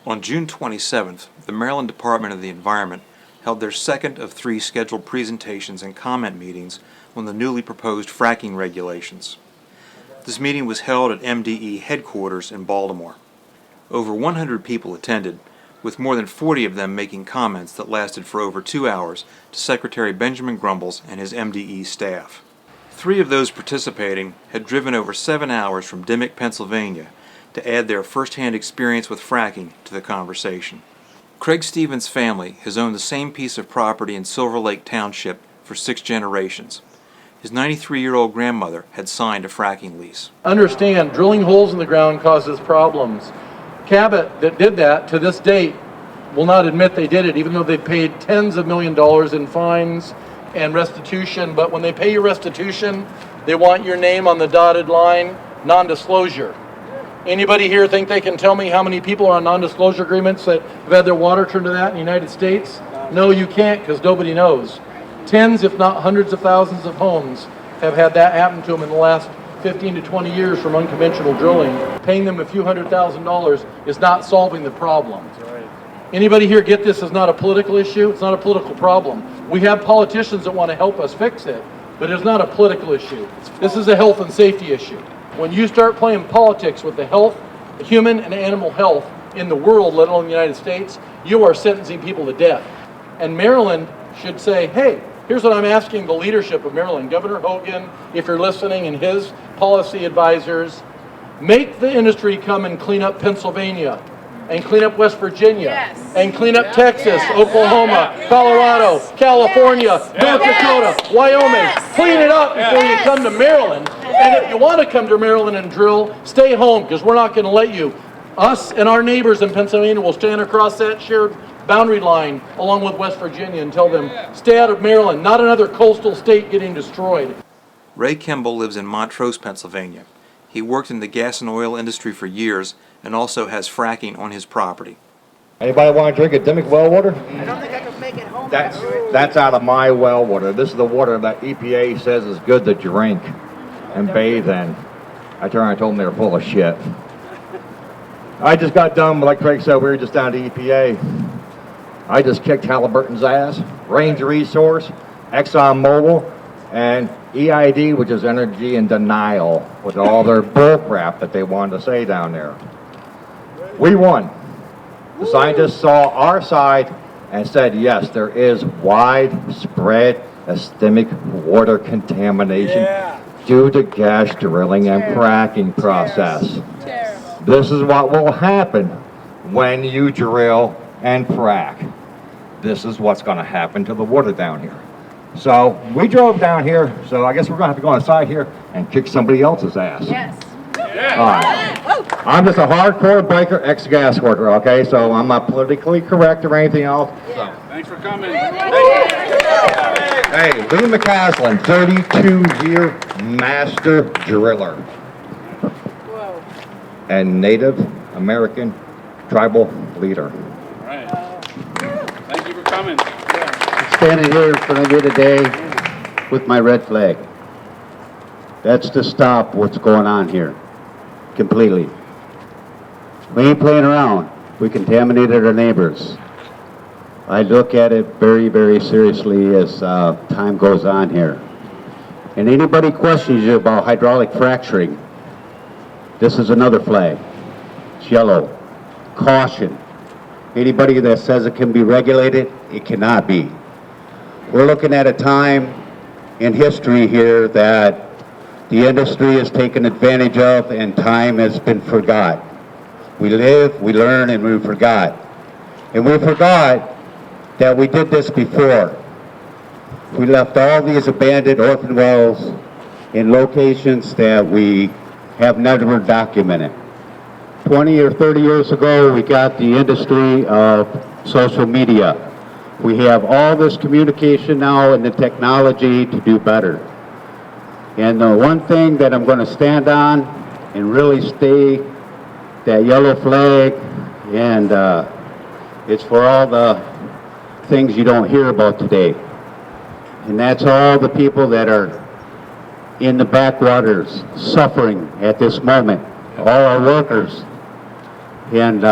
On June 27th, the Maryland Department of the Environment held their second of 3 scheduled presentations and comment meetings on the newly proposed fracking regulations. This meeting was held at MDE headquarters in Baltimore. Over 100 people attended, with more than 40 of them making comments that lasted for over 2 hours to Secretary Benjamin Grumbles and his MDE staff. 3 of those participating had driven over 7 hours from Dimock, Pennsylvania, to add their first-hand experience with fracking to the conversation. Craig Stevens' family has owned the same piece of property in Silver Lake Township for 6 generations. His 93-year-old grandmother had signed a fracking lease. Understand, drilling holes in the ground causes problems. Cabot, that did that, to this date, will not admit they did it, even though they paid tens of millions of dollars in fines and restitution. But when they pay you restitution, they want your name on the dotted line, non-disclosure. Anybody here think they can tell me how many people are on non-disclosure agreements that have had their water turned to that in the United States? No, you can't, because nobody knows. Tens, if not hundreds of thousands of homes have had that happen to them in the last 15 to 20 years from unconventional drilling. Paying them a few $100,000 is not solving the problem. Anybody here get this as not a political issue? It's not a political problem. We have politicians that want to help us fix it, but it's not a political issue. This is a health and safety issue. When you start playing politics with the health, human and animal health in the world, let alone the United States, you are sentencing people to death. And Maryland should say, hey, here's what I'm asking the leadership of Maryland, Governor Hogan, if you're listening, and his policy advisors, make the industry come and clean up Pennsylvania, and clean up West Virginia, and clean up Texas, Oklahoma, Colorado, California, North Dakota, Wyoming. Clean it up before you come to Maryland. And if you want to come to Maryland and drill, stay home, because we're not going to let you. Us and our neighbors in Pennsylvania will stand across that shared boundary line along with West Virginia and tell them, stay out of Maryland, not another coastal state getting destroyed. Ray Kimball lives in Montrose, Pennsylvania. He worked in the gas and oil industry for years and also has fracking on his property. Anybody want to drink a Dimock well water? I don't think I can make it home. That's out of my well water. This is the water that EPA says is good to drink and bathe in. I turned around and told them they were full of shit. I just got done, like Craig said, we were just down to EPA. I just kicked Halliburton's ass, Range Resource, ExxonMobil, and EID, which is Energy in Denial, with all their bull crap that they wanted to say down there. We won. The scientists saw our side and said, yes, there is widespread systemic water contamination due to gas drilling and fracking process. This is what will happen when you drill and frack. This is what's going to happen to the water down here. So we drove down here, so I guess we're going to have to go inside here and kick somebody else's ass. Yes. All right. I'm just a hardcore biker, ex-gas worker, okay? So I'm not politically correct or anything else. So. Thanks for coming. Hey, Lee McCaslin, 32-year master driller. Whoa. And Native American tribal leader. All right. Thank you for coming. Standing here in front of you today with my red flag. That's to stop what's going on here completely. We ain't playing around. We contaminated our neighbors. I look at it very, very seriously as time goes on here. And anybody questions you about hydraulic fracturing, this is another flag. It's yellow. Caution. Anybody that says it can be regulated, it cannot be. We're looking at a time in history here that the industry is taken advantage of and time has been forgot. We live, we learn, and we forgot. And we forgot that we did this before. We left all these abandoned orphan wells in locations that we have never documented. 20 or 30 years ago, we got the industry of social media. We have all this communication now and the technology to do better. And the one thing that I'm going to stand on and really stay that yellow flag, and it's for all the things you don't hear about today. And that's all the people that are in the backwaters suffering at this moment, all our workers. And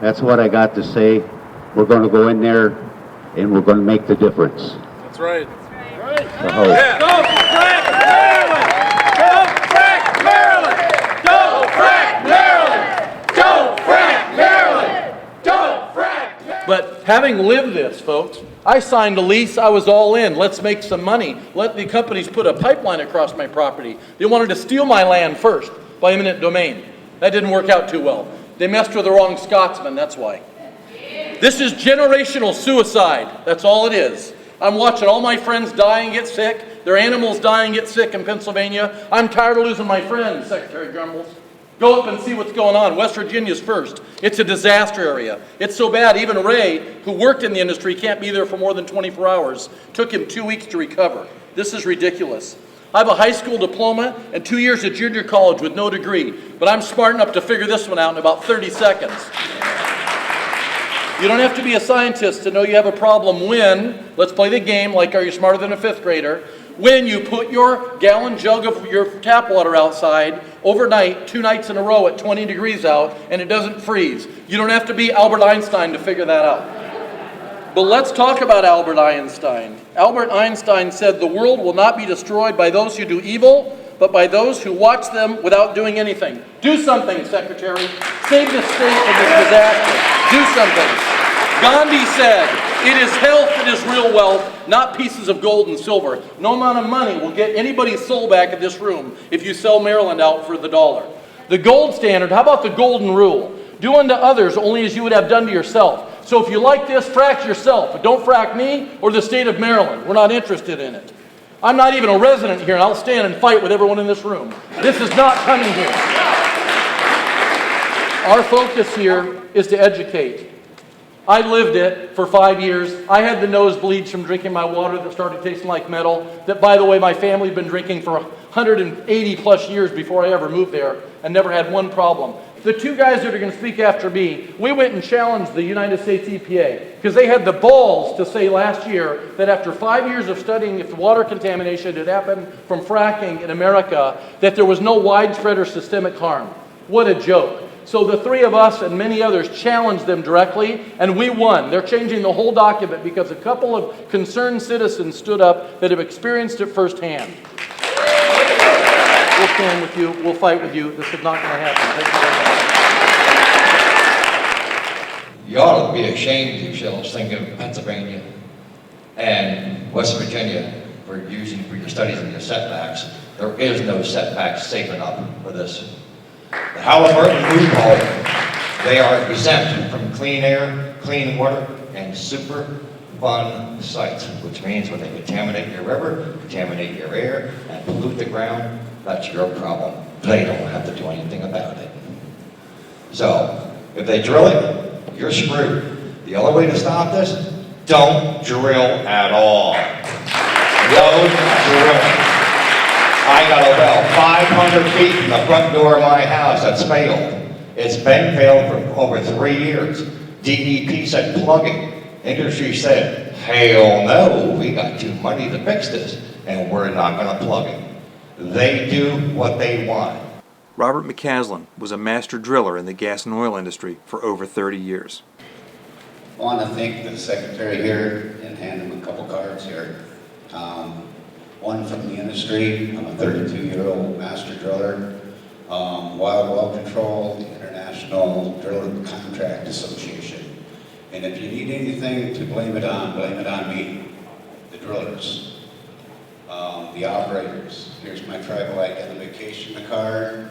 That's what I got to say. We're going to go in there and we're going to make the difference. That's right. I hope. But having lived this, folks, I signed a lease, I was all in. Let's make some money. Let the companies put a pipeline across my property. They wanted to steal my land first by eminent domain. That didn't work out too well. They messed with the wrong Scotsman, that's why. This is generational suicide. That's all it is. I'm watching all my friends die and get sick. Their animals die and get sick in Pennsylvania. I'm tired of losing my friends, Secretary Grumbles. Go up and see what's going on. West Virginia's first. It's a disaster area. It's so bad, even Ray, who worked in the industry, can't be there for more than 24 hours. Took him 2 weeks to recover. This is ridiculous. I have a high school diploma and 2 years at junior college with no degree, but I'm smart enough to figure this one out in about 30 seconds. You don't have to be a scientist to know you have a problem when, let's play the game like, are you smarter than a fifth grader? When you put your gallon jug of your tap water outside overnight, 2 nights in a row at 20 degrees out, and it doesn't freeze. You don't have to be Albert Einstein to figure that out. But let's talk about Albert Einstein. Albert Einstein said the world will not be destroyed by those who do evil, but by those who watch them without doing anything. Do something, Secretary. Save this state from this disaster. Do something. Gandhi said, it is health that is real wealth, not pieces of gold and silver. No amount of money will get anybody's soul back in this room if you sell Maryland out for the dollar. The gold standard, how about the golden rule? Do unto others only as you would have done to yourself. So if you like this, frack yourself, but don't frack me or the state of Maryland. We're not interested in it. I'm not even a resident here, and I'll stand and fight with everyone in this room. This is not coming here. Our focus here is to educate. I lived it for 5 years. I had the nosebleeds from drinking my water that started tasting like metal, that, by the way, my family had been drinking for 180 plus years before I ever moved there and never had one problem. The two guys that are going to speak after me, we went and challenged the United States EPA because they had the balls to say last year that after 5 years of studying if the water contamination had happened from fracking in America, that there was no widespread or systemic harm. What a joke. So the three of us and many others challenged them directly, and we won. They're changing the whole document because a couple of concerned citizens stood up that have experienced it firsthand. We'll stand with you. We'll fight with you. This is not going to happen. Thank you very much. You ought to be ashamed of yourselves thinking of Pennsylvania and West Virginia for your studies and your setbacks. There is no setbacks safe enough for this. The Halliburton loophole, they are exempt from clean air, clean water, and super fun sites, which means when they contaminate your river, contaminate your air, and pollute the ground, that's your problem. They don't have to do anything about it. So, if they drill it, you're screwed. The only way to stop this, don't drill at all. No drilling. I got a well 500 feet from the front door of my house that's failed. It's been failed for over 3 years. DEP said plugging. Industry said, hell no, we got too money to fix this, and we're not going to plug it. They do what they want. Robert McCaslin was a master driller in the gas and oil industry for over 30 years. I want to thank the secretary here and hand him a couple cards here. One from the industry. I'm a 32-year-old master driller. Wild Well Control, the International Driller Contract Association. And if you need anything to blame it on me. The drillers, the operators. Here's my tribal identification card.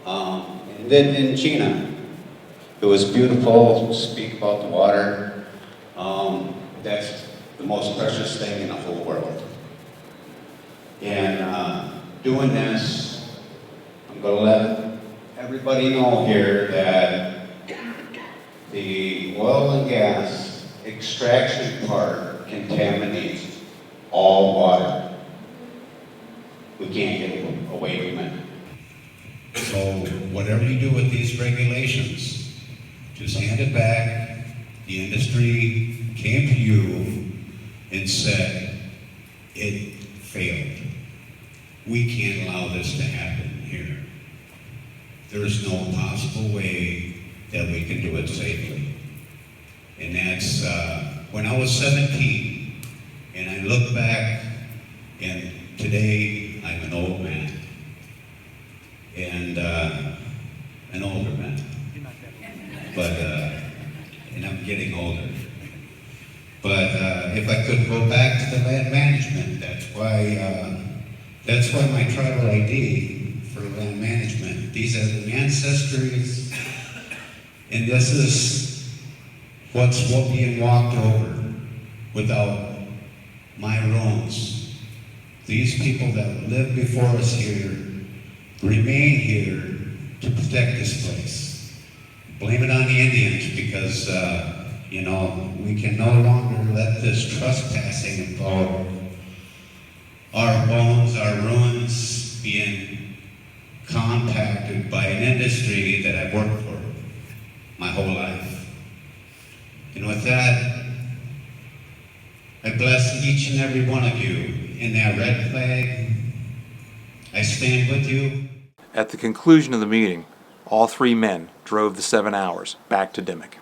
And then in China, it was beautiful. Speak about the water. That's the most precious thing in the whole world. And doing this, I'm going to let everybody know here that the oil and gas extraction part contaminates all water. We can't get away from it. So whatever you do with these regulations, just hand it back. The industry came to you and said it failed. We can't allow this to happen here. There is no possible way that we can do it safely. And that's, when I was 17, and I look back, and today I'm an old man. And an older man. But, and I'm getting older. But if I could go back to the land management, that's why my tribal ID for land management. These are the ancestries, and this is what's being walked over without my rules. These people that lived before us here remain here to protect this place. Blame it on the Indians because, you know, we can no longer let this trespassing of our bones, our ruins being compacted by an industry that I've worked for my whole life. And with that, I bless each and every one of you in that red flag. I stand with you. At the conclusion of the meeting, all three men drove the 7 hours back to Dimock.